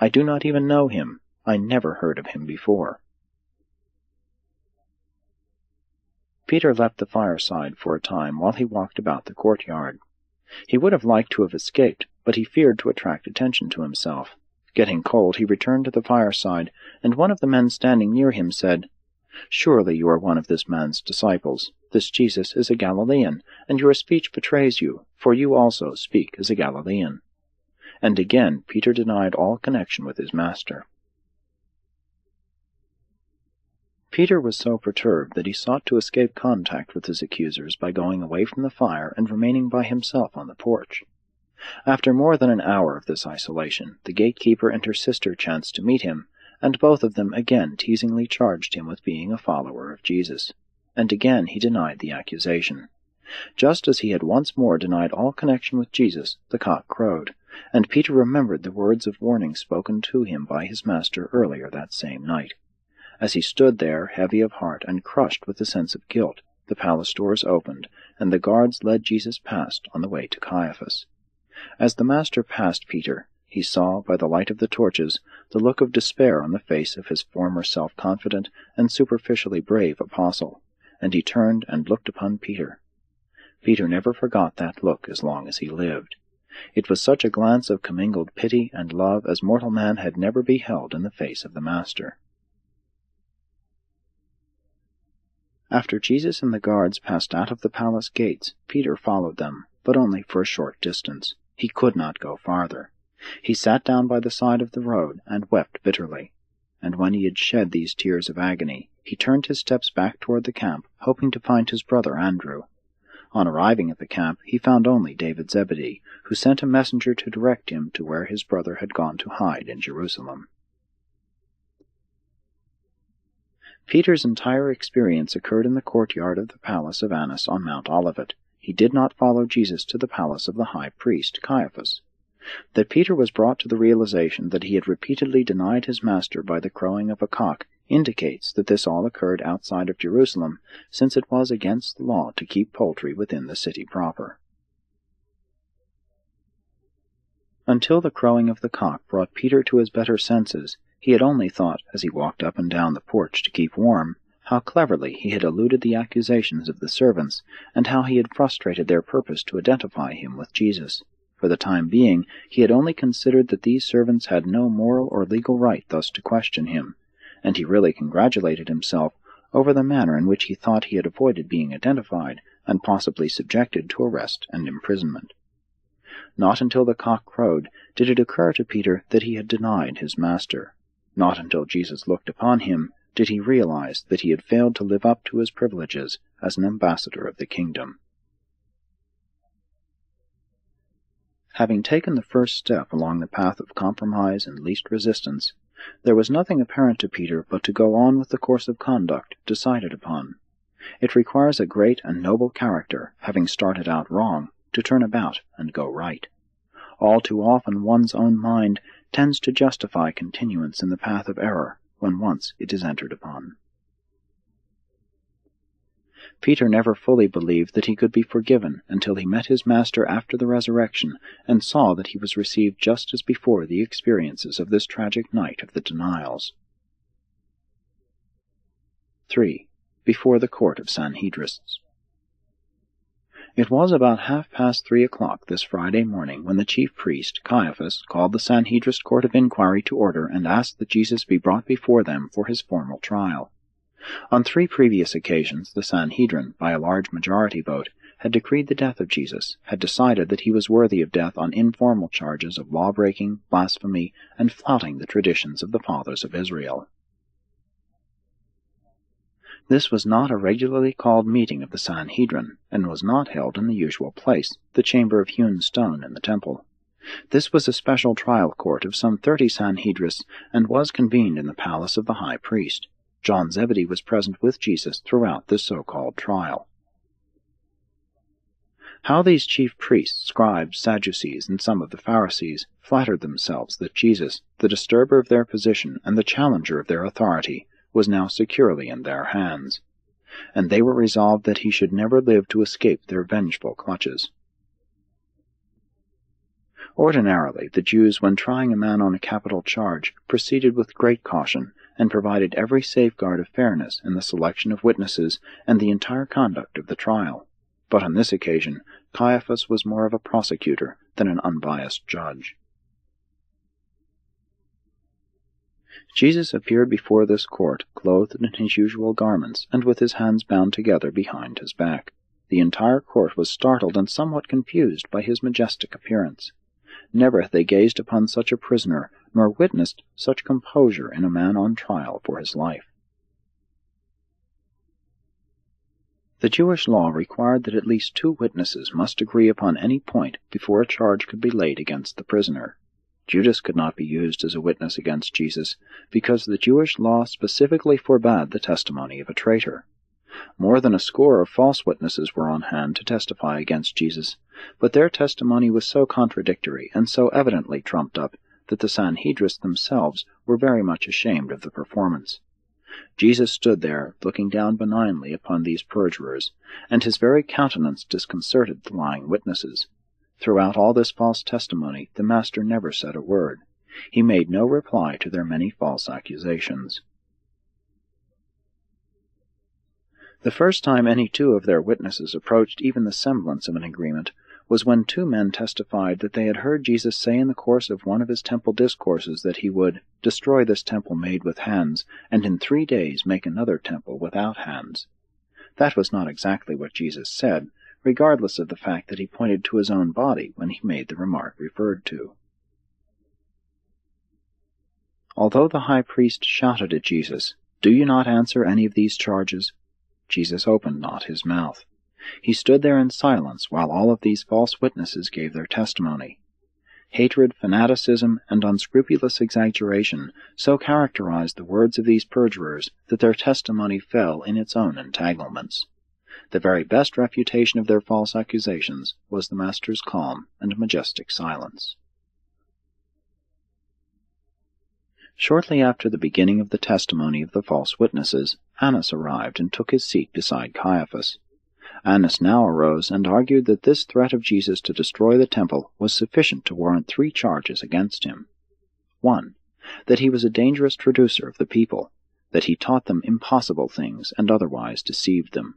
I do not even know him. I never heard of him before." Peter left the fireside for a time while he walked about the courtyard. He would have liked to have escaped, but he feared to attract attention to himself. Getting cold, he returned to the fireside, and one of the men standing near him said, "Surely you are one of this man's disciples. This Jesus is a Galilean, and your speech betrays you, for you also speak as a Galilean." And again Peter denied all connection with his master. Peter was so perturbed that he sought to escape contact with his accusers by going away from the fire and remaining by himself on the porch. After more than an hour of this isolation, the gatekeeper and her sister chanced to meet him, and both of them again teasingly charged him with being a follower of Jesus. And again he denied the accusation. Just as he had once more denied all connection with Jesus, the cock crowed, and Peter remembered the words of warning spoken to him by his master earlier that same night. As he stood there, heavy of heart and crushed with the sense of guilt, the palace doors opened, and the guards led Jesus past on the way to Caiaphas. As the master passed Peter, he saw, by the light of the torches, the look of despair on the face of his former self-confident and superficially brave apostle, and he turned and looked upon Peter. Peter never forgot that look as long as he lived. It was such a glance of commingled pity and love as mortal man had never beheld in the face of the Master. After Jesus and the guards passed out of the palace gates, Peter followed them, but only for a short distance. He could not go farther. He sat down by the side of the road and wept bitterly. And when he had shed these tears of agony, he turned his steps back toward the camp, hoping to find his brother Andrew. On arriving at the camp, he found only David Zebedee, who sent a messenger to direct him to where his brother had gone to hide in Jerusalem. Peter's entire experience occurred in the courtyard of the palace of Annas on Mount Olivet. He did not follow Jesus to the palace of the high priest, Caiaphas. That Peter was brought to the realization that he had repeatedly denied his master by the crowing of a cock indicates that this all occurred outside of Jerusalem, since it was against the law to keep poultry within the city proper. Until the crowing of the cock brought Peter to his better senses, he had only thought, as he walked up and down the porch to keep warm, how cleverly he had eluded the accusations of the servants, and how he had frustrated their purpose to identify him with Jesus. For the time being, he had only considered that these servants had no moral or legal right thus to question him, and he really congratulated himself over the manner in which he thought he had avoided being identified and possibly subjected to arrest and imprisonment. Not until the cock crowed did it occur to Peter that he had denied his master. Not until Jesus looked upon him did he realize that he had failed to live up to his privileges as an ambassador of the kingdom. Having taken the first step along the path of compromise and least resistance, there was nothing apparent to Peter but to go on with the course of conduct decided upon. It requires a great and noble character, having started out wrong, to turn about and go right. All too often one's own mind tends to justify continuance in the path of error when once it is entered upon. Peter never fully believed that he could be forgiven until he met his Master after the resurrection and saw that he was received just as before the experiences of this tragic night of the denials. 3. Before the court of Sanhedrists. It was about 3:30 this Friday morning when the chief priest, Caiaphas, called the Sanhedrist court of inquiry to order and asked that Jesus be brought before them for his formal trial. On 3 previous occasions the Sanhedrin, by a large majority vote, had decreed the death of Jesus, had decided that he was worthy of death on informal charges of law-breaking, blasphemy, and flouting the traditions of the fathers of Israel. This was not a regularly called meeting of the Sanhedrin, and was not held in the usual place, the chamber of hewn stone in the temple. This was a special trial court of some 30 Sanhedrists, and was convened in the palace of the high priest. John Zebedee was present with Jesus throughout this so-called trial. How these chief priests, scribes, Sadducees, and some of the Pharisees flattered themselves that Jesus, the disturber of their position and the challenger of their authority, was now securely in their hands, and they were resolved that he should never live to escape their vengeful clutches. Ordinarily, the Jews, when trying a man on a capital charge, proceeded with great caution, and provided every safeguard of fairness in the selection of witnesses and the entire conduct of the trial. But on this occasion, Caiaphas was more of a prosecutor than an unbiased judge. Jesus appeared before this court, clothed in his usual garments, and with his hands bound together behind his back. The entire court was startled and somewhat confused by his majestic appearance. Never had they gazed upon such a prisoner, nor witnessed such composure in a man on trial for his life. The Jewish law required that at least 2 witnesses must agree upon any point before a charge could be laid against the prisoner. Judas could not be used as a witness against Jesus, because the Jewish law specifically forbade the testimony of a traitor. More than a score of false witnesses were on hand to testify against Jesus, but their testimony was so contradictory and so evidently trumped up that the Sanhedrists themselves were very much ashamed of the performance. Jesus stood there, looking down benignly upon these perjurers, and his very countenance disconcerted the lying witnesses. Throughout all this false testimony the Master never said a word. He made no reply to their many false accusations. The first time any 2 of their witnesses approached even the semblance of an agreement was when 2 men testified that they had heard Jesus say in the course of one of his temple discourses that he would destroy this temple made with hands, and in 3 days make another temple without hands. That was not exactly what Jesus said, regardless of the fact that he pointed to his own body when he made the remark referred to. Although the high priest shouted at Jesus, "Do you not answer any of these charges?" Jesus opened not his mouth. He stood there in silence while all of these false witnesses gave their testimony. Hatred, fanaticism, and unscrupulous exaggeration so characterized the words of these perjurers that their testimony fell in its own entanglements. The very best refutation of their false accusations was the Master's calm and majestic silence. Shortly after the beginning of the testimony of the false witnesses, Annas arrived and took his seat beside Caiaphas. Annas now arose and argued that this threat of Jesus to destroy the temple was sufficient to warrant 3 charges against him. 1. That he was a dangerous traducer of the people, that he taught them impossible things and otherwise deceived them.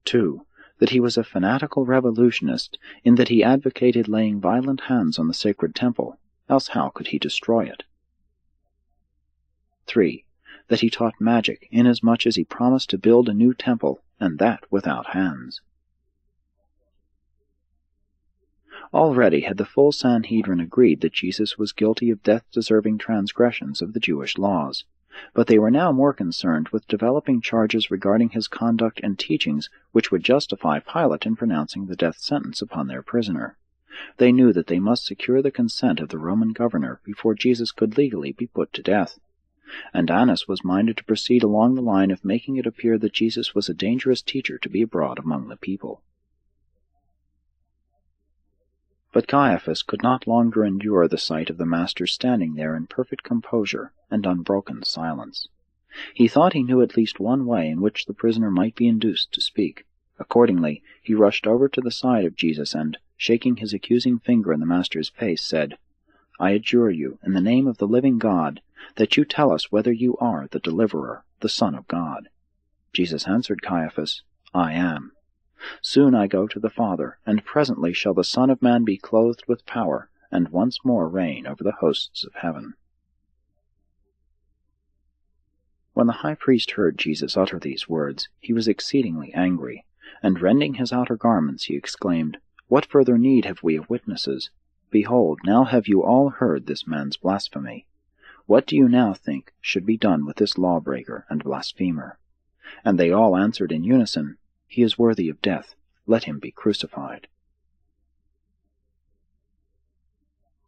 2. That he was a fanatical revolutionist, in that he advocated laying violent hands on the sacred temple, else how could he destroy it? 3. That he taught magic, inasmuch as he promised to build a new temple, and that without hands. Already had the full Sanhedrin agreed that Jesus was guilty of death-deserving transgressions of the Jewish laws, but they were now more concerned with developing charges regarding his conduct and teachings which would justify Pilate in pronouncing the death sentence upon their prisoner. They knew that they must secure the consent of the Roman governor before Jesus could legally be put to death, and Annas was minded to proceed along the line of making it appear that Jesus was a dangerous teacher to be abroad among the people. But Caiaphas could not longer endure the sight of the Master standing there in perfect composure and unbroken silence. He thought he knew at least one way in which the prisoner might be induced to speak. Accordingly, he rushed over to the side of Jesus and, shaking his accusing finger in the Master's face, said, "I adjure you, in the name of the living God, that you tell us whether you are the Deliverer, the Son of God." Jesus answered Caiaphas, "I am. Soon I go to the Father, and presently shall the Son of Man be clothed with power, and once more reign over the hosts of heaven." When the high priest heard Jesus utter these words, he was exceedingly angry, and rending his outer garments, he exclaimed, "What further need have we of witnesses? Behold, now have you all heard this man's blasphemy. What do you now think should be done with this lawbreaker and blasphemer?" And they all answered in unison, "He is worthy of death. Let him be crucified."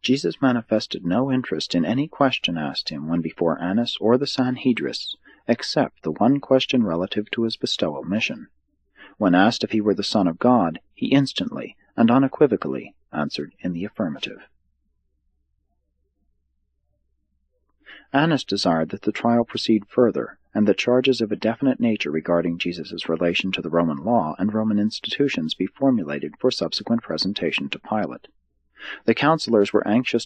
Jesus manifested no interest in any question asked him when before Annas or the Sanhedrists, except the one question relative to his bestowal mission. When asked if he were the Son of God, he instantly and unequivocally answered in the affirmative. Annas desired that the trial proceed further, and that charges of a definite nature regarding Jesus' relation to the Roman law and Roman institutions be formulated for subsequent presentation to Pilate. The councilors were anxious to